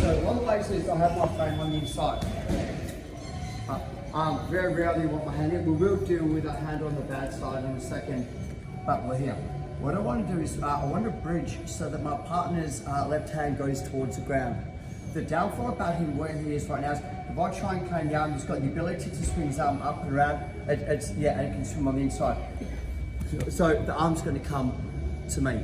So one of the ways is I have my frame on the inside. Very rarely want my hand here. We will deal with a hand on the bad side in a second, but we're here. What I want to do is I want to bridge so that my partner's left hand goes towards the ground. The downfall about him where he is right now is if I try and climb down, he's got the ability to swing his arm up and around. And it can swim on the inside. So the arm's going to come to me.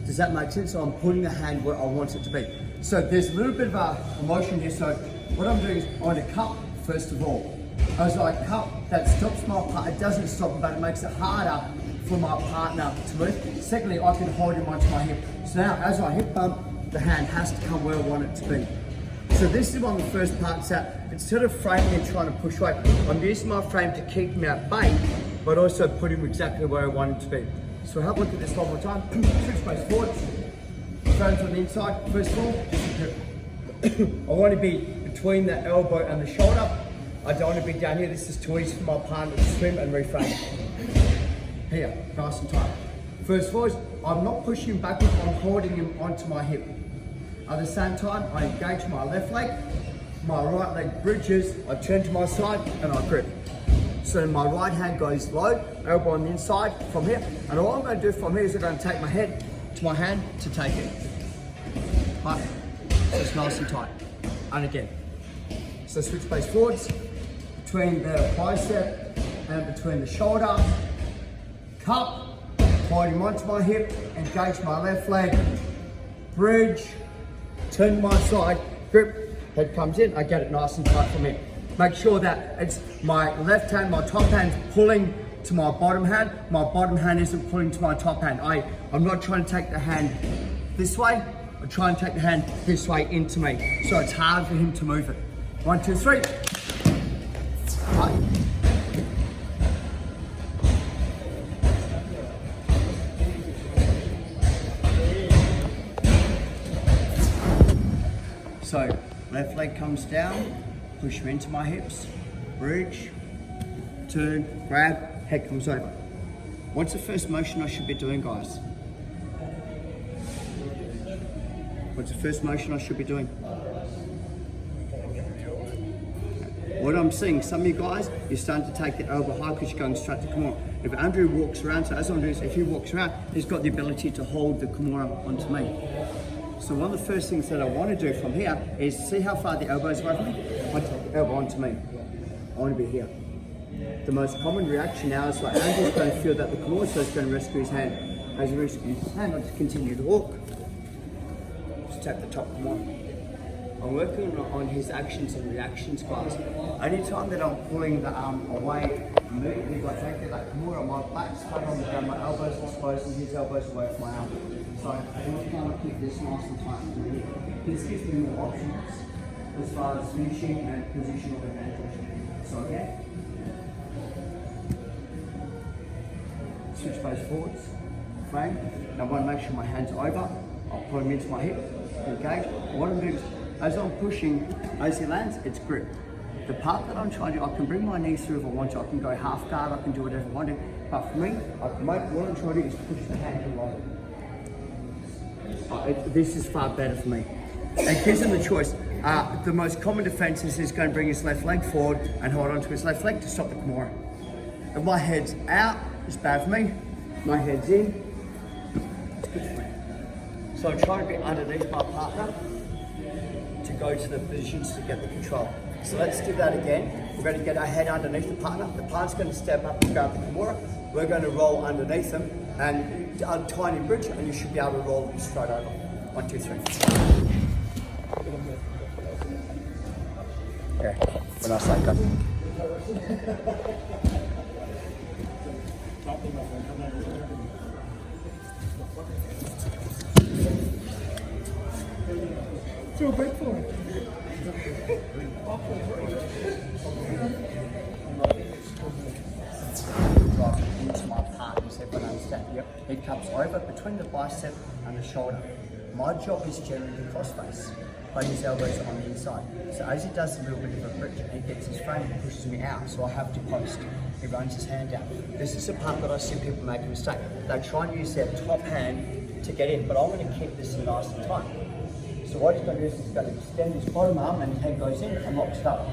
Does that make sense? So I'm putting the hand where I want it to be. So there's a little bit of a motion here. So what I'm doing is I want to cup first of all. As I cup, that stops my partner. It doesn't stop, but it makes it harder for my partner to move. Secondly, I can hold him onto my hip. So now, as I hip bump, the hand has to come where I want it to be. So this is one of the first parts that instead of framing and trying to push away, I'm using my frame to keep him at bay, but also put him exactly where I want him to be. So have a look at this one more time. Switch face forward. Frames on the inside. First of all, I want to be between the elbow and the shoulder. I don't want to be down here. This is too easy for my partner to swim and reframe. Here, nice and tight. First voice, I'm not pushing him backwards, I'm holding him onto my hip. At the same time, I engage my left leg, my right leg bridges, I turn to my side and I grip. So my right hand goes low, elbow on the inside from here. And all I'm going to do from here is I'm going to take my head to my hand to take it. Right, so it's nice and tight. And again. So switch base forwards, between the bicep and between the shoulder. Cup, hold him onto my hip, engage my left leg, bridge, turn to my side, grip, head comes in, I get it nice and tight from here. Make sure that it's my left hand, my top hand pulling to my bottom hand isn't pulling to my top hand. I'm not trying to take the hand this way, I'm trying to take the hand this way into me. So it's hard for him to move it. 1, 2, 3. Right. So left leg comes down, push him into my hips, bridge, turn, grab, head comes over. What's the first motion I should be doing, guys? What's the first motion I should be doing? What I'm seeing, some of you guys, you're starting to take the elbow high because you're going straight to Kimura. If Andrew walks around, so as I'm doing is if he walks around, he's got the ability to hold the Kimura onto me. So one of the first things that I want to do from here is see how far the elbow is away from me? I take the elbow onto me. I want to be here. The most common reaction now is like Andrew's going to feel that the Kimura is going to rescue his hand. As he rescues his hand, I just continue to walk. Just tap the top Kimura. I'm working on his actions and reactions, guys. Anytime that I'm pulling the arm away, immediately I take that Kimura, my back's flat on the ground, my elbows exposed and his elbows away from my arm. So I'm trying to keep this nice and tight. This gives me more options as far as finishing and positional advantage. So again, switch face forwards, frame. Now I want to make sure my hands are over. I'll put them into my hip, engage. What I'm doing is, as I'm pushing, as he lands, it's grip. The part that I'm trying to do, I can bring my knees through if I want to. I can go half guard, I can do whatever I want to. But for me, what I'm trying to do is push the hand along. This is far better for me. It gives him the choice. The most common defense is he's going to bring his left leg forward and hold onto his left leg to stop the Kimura. If my head's out, it's bad for me. My head's in, it's good for me. So I'm trying to be underneath my partner to go to the positions to get the control. So let's do that again. We're going to get our head underneath the partner. The partner's going to step up and grab the Kimura. We're going to roll underneath them and a tiny bridge, and you should be able to roll them straight over. 1, 2, 3. Yeah, when I say go. Feel big for it. Into my partner, so everyone understands. Yep. Head comes over between the bicep and the shoulder. My job is generally the cross face, but his elbows are on the inside. So as he does a little bit of a bridge, he gets his frame and pushes me out, so I have to post. He runs his hand down. This is the part that I see people make a mistake. They try and use their top hand to get in, but I'm going to keep this nice and tight. So what he's going to do is he's going to extend his bottom arm and his head goes in and locks it up.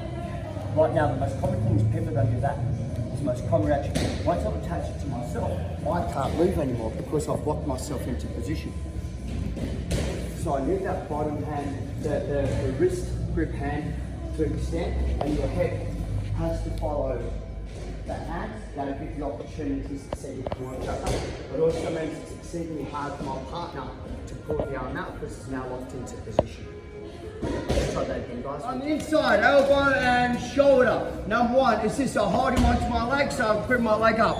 Right now, the most common thing is people don't do that. It's the most common reaction. Once I've attached it to myself, I can't move anymore because I've locked myself into position. So I need that bottom hand, the wrist grip hand to extend, and your head has to follow the hand. That'll give you opportunities to see if you want to up. But also means it's exceedingly hard for my partner to pull the arm out because it's now locked into position. Let's try that again, guys. On the inside, elbow and shoulder. Number one is this, I'll hold him onto my leg, so I'll bring my leg up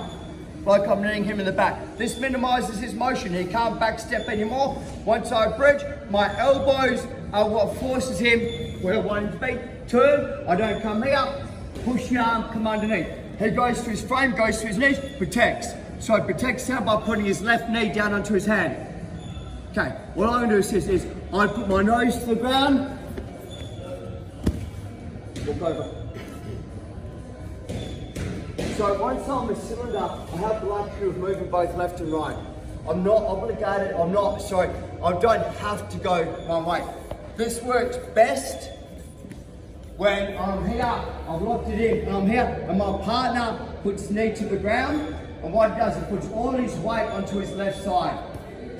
like I'm kneeing him in the back. This minimises his motion. He can't backstep anymore. Once I bridge, my elbows are what forces him where I want him to be. Turn, I don't come here, push the arm, come underneath. He goes to his frame, goes to his knees, protects. So he protects him by putting his left knee down onto his hand. Okay, what I'm going to do is I put my nose to the ground, walk over. So once I'm a cylinder, I have the luxury of moving both left and right. I'm not obligated, I don't have to go one way. This works best when I'm here, I've locked it in, and I'm here, and my partner puts his knee to the ground, and what he does, he puts all his weight onto his left side.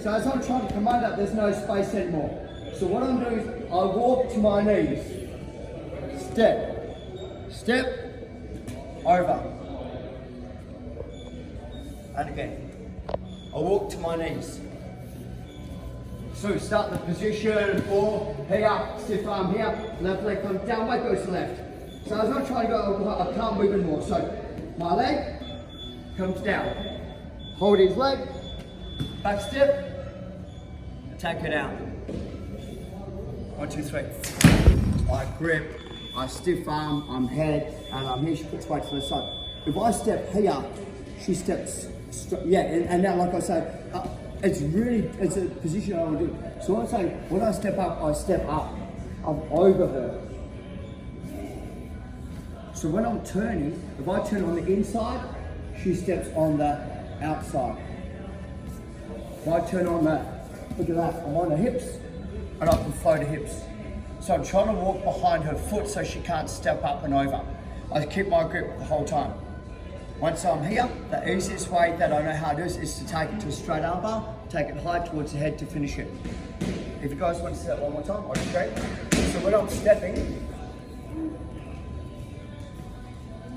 So as I'm trying to come under, there's no space anymore. So what I'm doing is, I walk to my knees, step, over, and again. I walk to my knees. So start the position, four, here, stiff arm here, left leg comes down, weight goes to left. So as I'm trying to go, I can't move anymore. So my leg comes down, hold his leg, back step, take it out. 1, 2, 3. I grip, I stiff arm, I'm head, and I'm here, she puts weight to the side. If I step here, she steps straight, yeah, and now like I say, it's a position I want to do. So what I'm saying, when I step up, I'm over her. So when I'm turning, if I turn on the inside, she steps on the outside. If I turn on the, look at that, I'm on the hips, and I can flow the hips. So I'm trying to walk behind her foot so she can't step up and over. I keep my grip the whole time. Once I'm here, the easiest way that I know how to do this is to take it to a straight arm bar, take it high towards the head to finish it. If you guys want to see that one more time, I'll just show you. So when I'm stepping,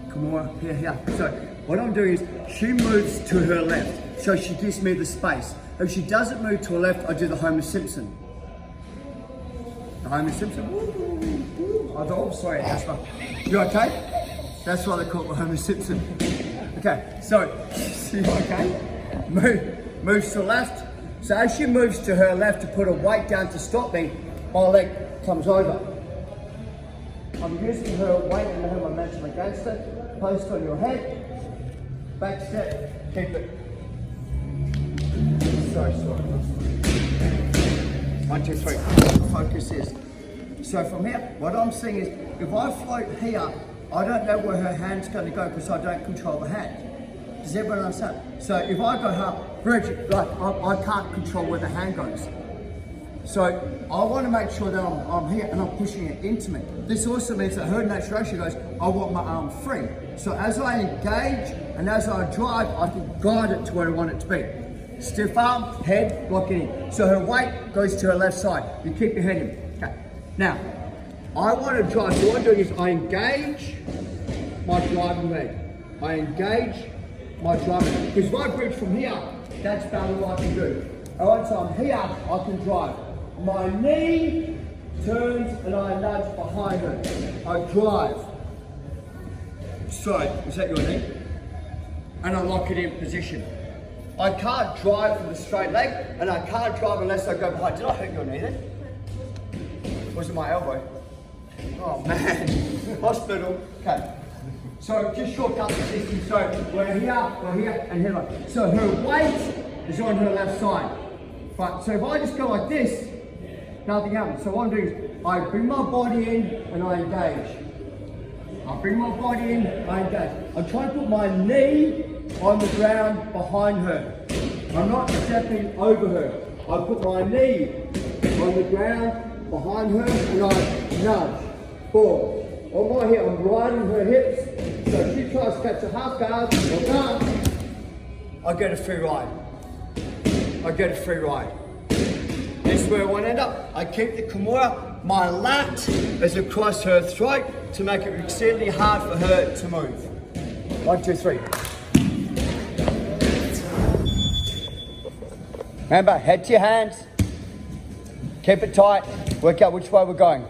Kimura, here. So what I'm doing is, she moves to her left, so she gives me the space. If she doesn't move to her left, I do the Homer Simpson. The Homer Simpson, oh, sorry, that's not, you okay? That's why they call it the Homer Simpson. Okay, so, okay, moves to the left. So as she moves to her left to put her weight down to stop me, my leg comes over. I'm using her weight and her momentum against it. Post on your head, back step, keep it. Sorry. 1, 2, 3, focus is. So from here, what I'm seeing is, if I float here, I don't know where her hand's going to go because I don't control the hand. Does everyone understand? So if I go her bridge, like I can't control where the hand goes. So I want to make sure that I'm here and I'm pushing it into me. This also means that her natural she goes, I want my arm free. So as I engage and as I drive, I can guide it to where I want it to be. Stiff arm, head, lock it in. So her weight goes to her left side. You keep your head in. Okay. Now, I want to drive. So what I'm doing is I engage my driving leg. I engage my driving leg. Because if I bridge from here, that's about all I can do. And once I'm here, I can drive. My knee turns and I nudge behind her. I drive. So, is that your knee? And I lock it in position. I can't drive with a straight leg, and I can't drive unless I go behind. Did I hurt your knee then? Was it my elbow? Oh man, hospital. Okay. So just shortcut the system. So we're here, and here. So her weight is on her left side. But so if I just go like this, nothing happens. So what I'm doing is I bring my body in and I engage. I bring my body in, I engage. I'm trying to put my knee on the ground behind her. I'm not stepping over her. I put my knee on the ground behind her and I nudge, forward. On my hip, I'm riding her hips, so if she tries to catch a half guard or guard, I get a free ride. I get a free ride. This is where I want to end up. I keep the Kimura, my lat is across her throat to make it exceedingly hard for her to move. 1, 2, 3. Remember, head to your hands. Keep it tight. Work out which way we're going.